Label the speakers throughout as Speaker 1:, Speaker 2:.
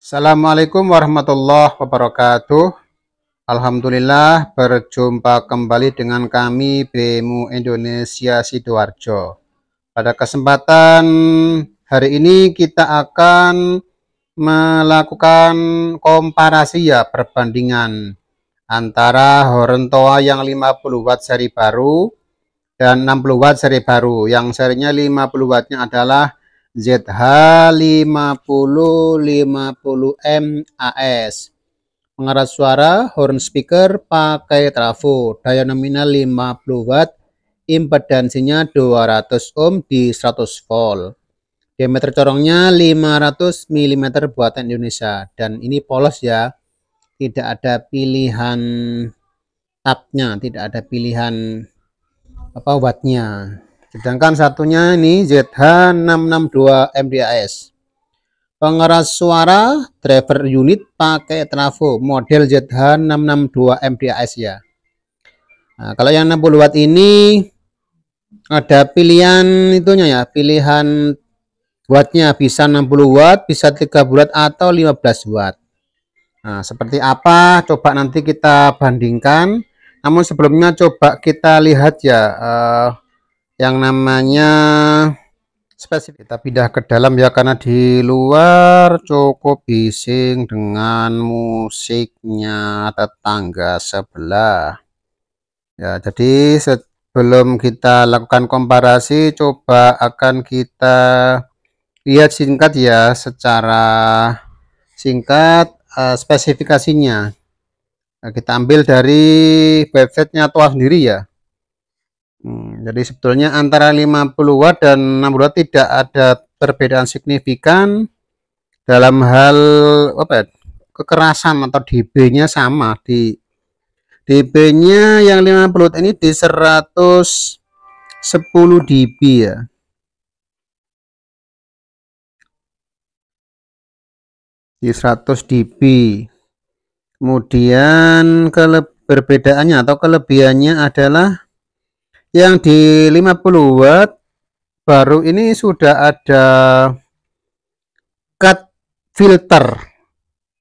Speaker 1: Assalamualaikum warahmatullahi wabarakatuh. Alhamdulillah berjumpa kembali dengan kami BEMU Indonesia Sidoarjo. Pada kesempatan hari ini kita akan melakukan komparasi perbandingan antara Horn Toa yang 50 watt seri baru dan 60 watt seri baru. Yang serinya 50 wattnya adalah ZH5050M AS. Pengeras suara horn speaker pakai trafo, daya nominal 50 watt, impedansinya 200 ohm di 100 volt. Diameter corongnya 500 mm buatan Indonesia, dan ini polos ya. Tidak ada pilihan tabnya, tidak ada pilihan wattnya. Sedangkan satunya ini ZH662MDAS. Pengeras suara driver unit pakai trafo model ZH662MDAS ya. Nah, kalau yang 60 watt ini ada pilihan itunya ya, pilihan wattnya bisa 60 watt, bisa 30 watt atau 15 watt. Nah, seperti apa? Coba nanti kita bandingkan. Namun sebelumnya coba kita lihat ya yang namanya spesifik. Kita pindah ke dalam ya, karena di luar cukup bising dengan musiknya tetangga sebelah ya. Jadi sebelum kita lakukan komparasi, coba akan kita lihat singkat ya, secara singkat spesifikasinya. Nah, kita ambil dari websitenya Toa sendiri ya. Jadi sebetulnya antara 50 watt dan 60 watt tidak ada perbedaan signifikan dalam hal kekerasan atau dB-nya sama. Di dB-nya yang 50 watt ini di 110 dB ya. Di 100 dB. Kemudian perbedaannya atau kelebihannya adalah yang di 50 watt baru ini sudah ada cut filter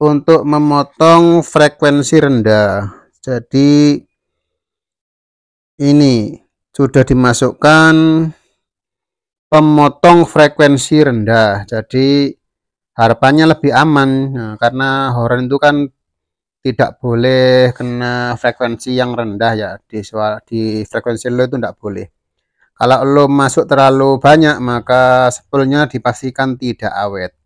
Speaker 1: untuk memotong frekuensi rendah. Jadi ini sudah dimasukkan pemotong frekuensi rendah. Jadi harapannya lebih aman. Nah, karena horn itu kan tidak boleh kena frekuensi yang rendah ya, di frekuensi low itu tidak boleh. Kalau low masuk terlalu banyak, maka spoolnya dipastikan tidak awet.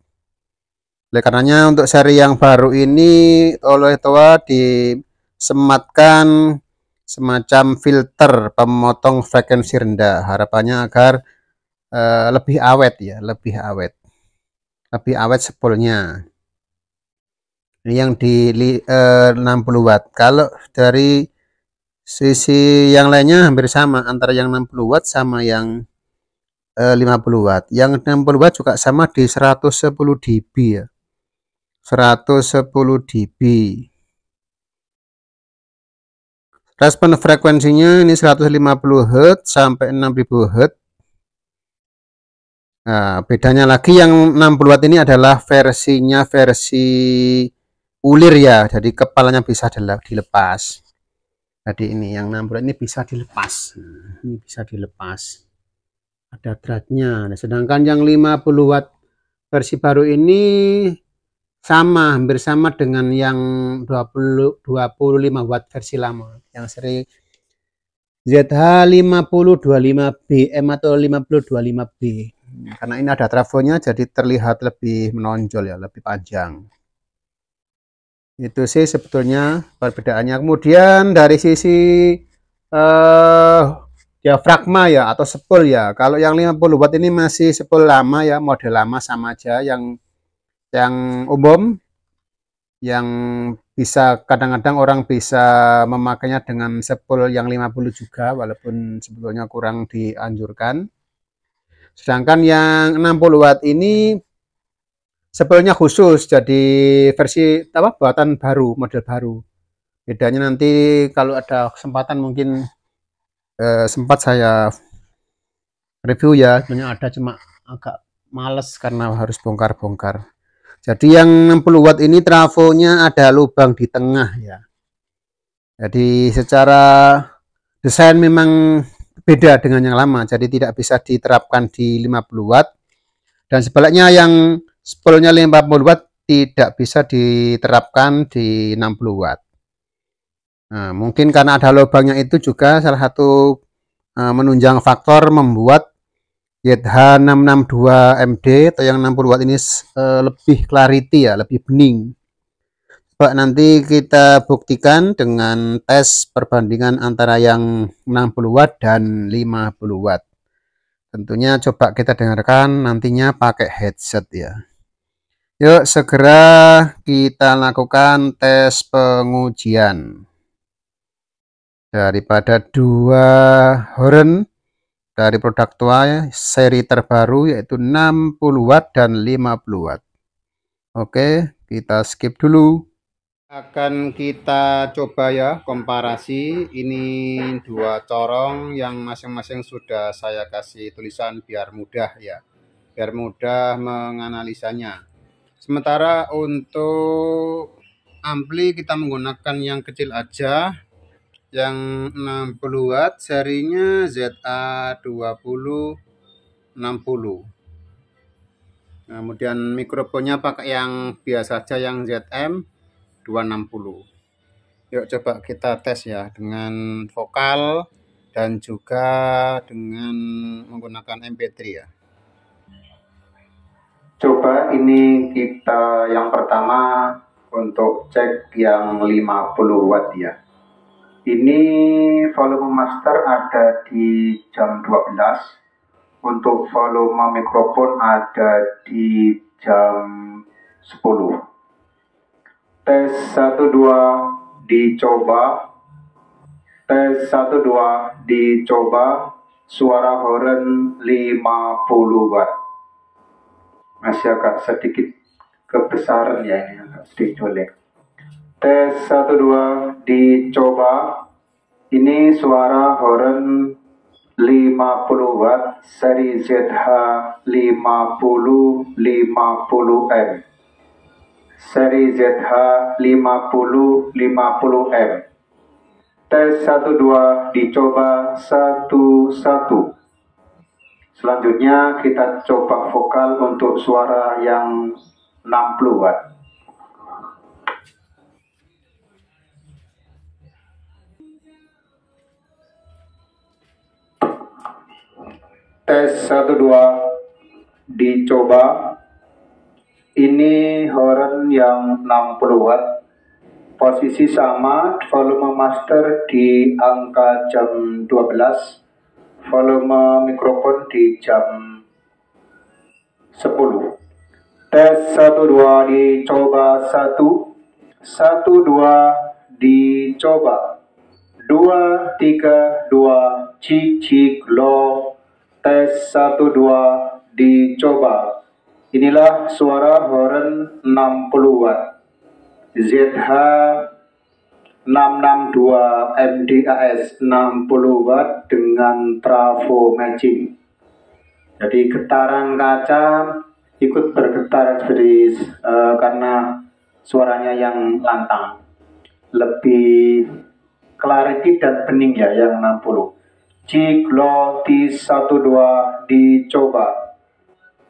Speaker 1: Oleh karenanya untuk seri yang baru ini oleh Toa disematkan semacam filter pemotong frekuensi rendah. Harapannya agar lebih awet ya, lebih awet spoolnya. Ini yang di 60 watt. Kalau dari sisi yang lainnya hampir sama antara yang 60 watt sama yang 50 watt. Yang 60 watt juga sama di 110 dB ya. 110 dB. Respon frekuensinya ini 150 Hz sampai 6000 Hz. Nah, bedanya lagi yang 60 watt ini adalah versinya versi ulir ya. Jadi kepalanya bisa dilepas. Jadi ini yang 60 watt ini bisa dilepas. Ini bisa dilepas. Ada dratnya. Nah, sedangkan yang 50 watt versi baru ini sama, hampir sama dengan yang 25 watt versi lama, yang seri ZH5025BM atau 5025B. Karena ini ada trafonya, jadi terlihat lebih menonjol ya, lebih panjang. Itu sih sebetulnya perbedaannya. Kemudian dari sisi diafragma ya atau spool ya. Kalau yang 50 watt ini masih spool lama ya, model lama sama aja yang umum, yang bisa kadang-kadang orang bisa memakainya dengan spool yang 50 juga, walaupun sebetulnya kurang dianjurkan. Sedangkan yang 60 watt ini spoolnya khusus, jadi versi buatan baru, model baru. Bedanya nanti kalau ada kesempatan mungkin sempat saya review ya. Sebenarnya ada, cuma agak males karena harus bongkar-bongkar. Jadi yang 60 watt ini trafonya ada lubang di tengah ya. Jadi secara desain memang beda dengan yang lama, jadi tidak bisa diterapkan di 50 watt. Dan sebaliknya yang spoolnya 50 watt tidak bisa diterapkan di 60 watt. Nah, mungkin karena ada lubangnya itu juga salah satu menunjang faktor membuat YH662MD atau yang 60 watt ini lebih clarity ya, lebih bening. Coba nanti kita buktikan dengan tes perbandingan antara yang 60 watt dan 50 watt. Tentunya coba kita dengarkan nantinya pakai headset ya. Yuk segera kita lakukan tes pengujian. Daripada 2 horn dari produk tua ya, seri terbaru yaitu 60 watt dan 50 watt. Oke, kita skip dulu. Akan kita coba ya komparasi ini 2 corong yang masing-masing sudah saya kasih tulisan biar mudah ya, biar mudah menganalisanya. Sementara untuk ampli kita menggunakan yang kecil aja, yang 60 watt serinya ZA2060. Kemudian mikrofonnya pakai yang biasa saja, yang ZM260. Yuk coba kita tes ya dengan vokal dan juga dengan menggunakan MP3 ya. Coba ini kita yang pertama untuk cek yang 50 watt ya. Ini volume master ada di jam 12. Untuk volume mikrofon ada di jam 10. Tes 1-2 dicoba. Tes 1-2 dicoba. Suara horn 50 watt. Masih agak sedikit kebesaran ya, ini agak sedikit jelek. Tes 1-2 dicoba. Ini suara horn 50 watt seri ZH5050M. Seri ZH5050M. Tes 1-2 dicoba 1-1. Selanjutnya kita coba vokal untuk suara yang 60 watt. Tes 1-2 dicoba. Ini horn yang 60 watt. Posisi sama, volume master di angka jam 12. Volume mikrofon di jam 10. Tes 1-2 dicoba 1. 1-2 dicoba. 2-3-2 cik low. Tes 1-2 dicoba. Inilah suara horn 60 watt ZH662 MDAS 60 watt dengan trafo matching. Jadi getaran kaca ikut bergetar seperti karena suaranya yang lantang, lebih clarity dan bening ya yang 60. Cikloti 1-2 dicoba.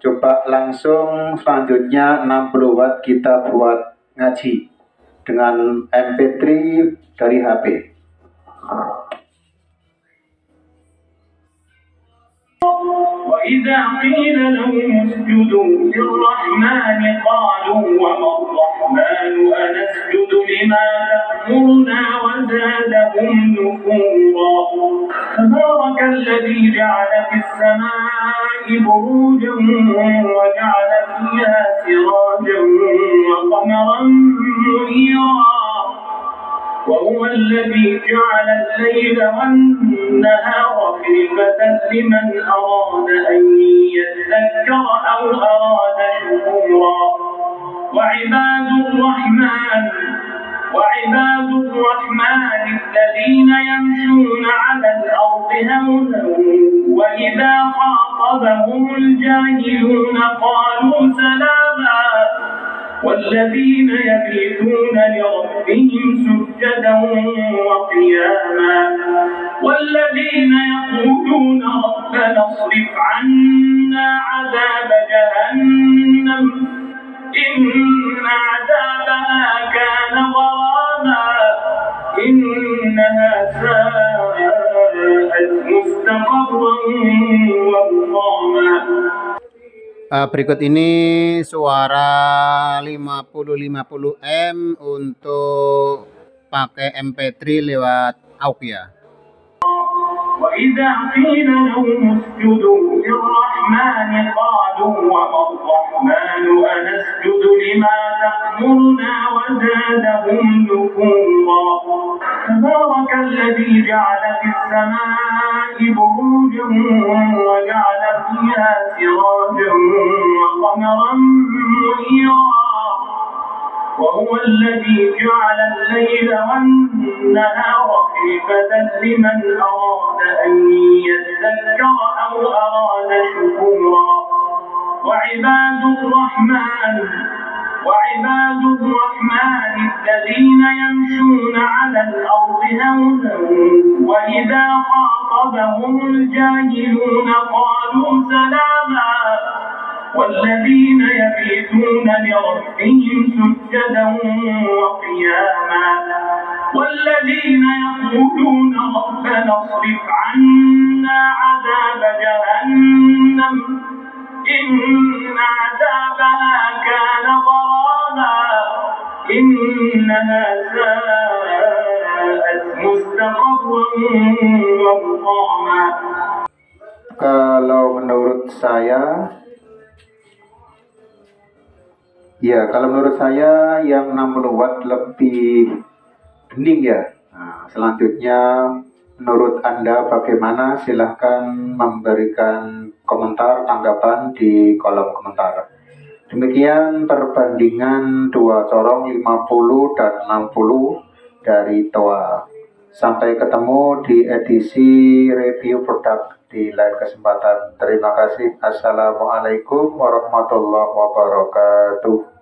Speaker 1: Coba langsung selanjutnya 60 watt kita buat ngaji dengan MP3 dari HP.
Speaker 2: وإذا قيل لهم اسجدوا للرحمن قالوا وما الرحمن أنسجد لما تأمرنا وزادهم نفورا تبارك الذي جعل في السماء بروجا وجعل فيها سراجا وقمرا منيرا وهو الذي جعل الليل والنهار خلفة لمن أراد أن يذكر أو أراد شكورا وعباد الرحمن الذين يمشون على الأرض هونا وإذا خاطبهم الجاهلون قالوا سلاما والذين يبيتون لربهم سجدا وقياما والذين يقولون ربنا اصرف عنا عذاب جهنم إن عذابها كان غراما إنها ساءت مستقرا ومقاما.
Speaker 1: Berikut ini suara 50-50M untuk pakai MP3 lewat AUX ya.
Speaker 2: وإذا قيل لهم اسجدوا للرحمن قالوا وما الرحمن أنسجد لما تأمرنا وزادهم نفورا تبارك الذي جعل في السماء بروجا وجعل فيها سراجا وقمرا منيرا وهو الذي جعل الليل والنهار خلفة لمن أراد أن يذكر أو أراد شكورا وعباد الرحمن الذين يمشون على الأرض هونا وإذا خاطبهم الجاهلون قالوا سلاما والذين يبيتون لربهم سجدا وقياما والذين يقولون ربنا اصرف عنا عذاب جهنم إن عذابها كان غراما إنها ساءت مستقرا ومقاما.
Speaker 1: Kalau menurut saya, yang 60 watt lebih bening ya. Nah, selanjutnya menurut Anda bagaimana? Silahkan memberikan komentar, tanggapan di kolom komentar. Demikian perbandingan dua corong 50 dan 60 dari TOA. Sampai ketemu di edisi review produk di lain kesempatan. Terima kasih. Assalamualaikum warahmatullahi wabarakatuh.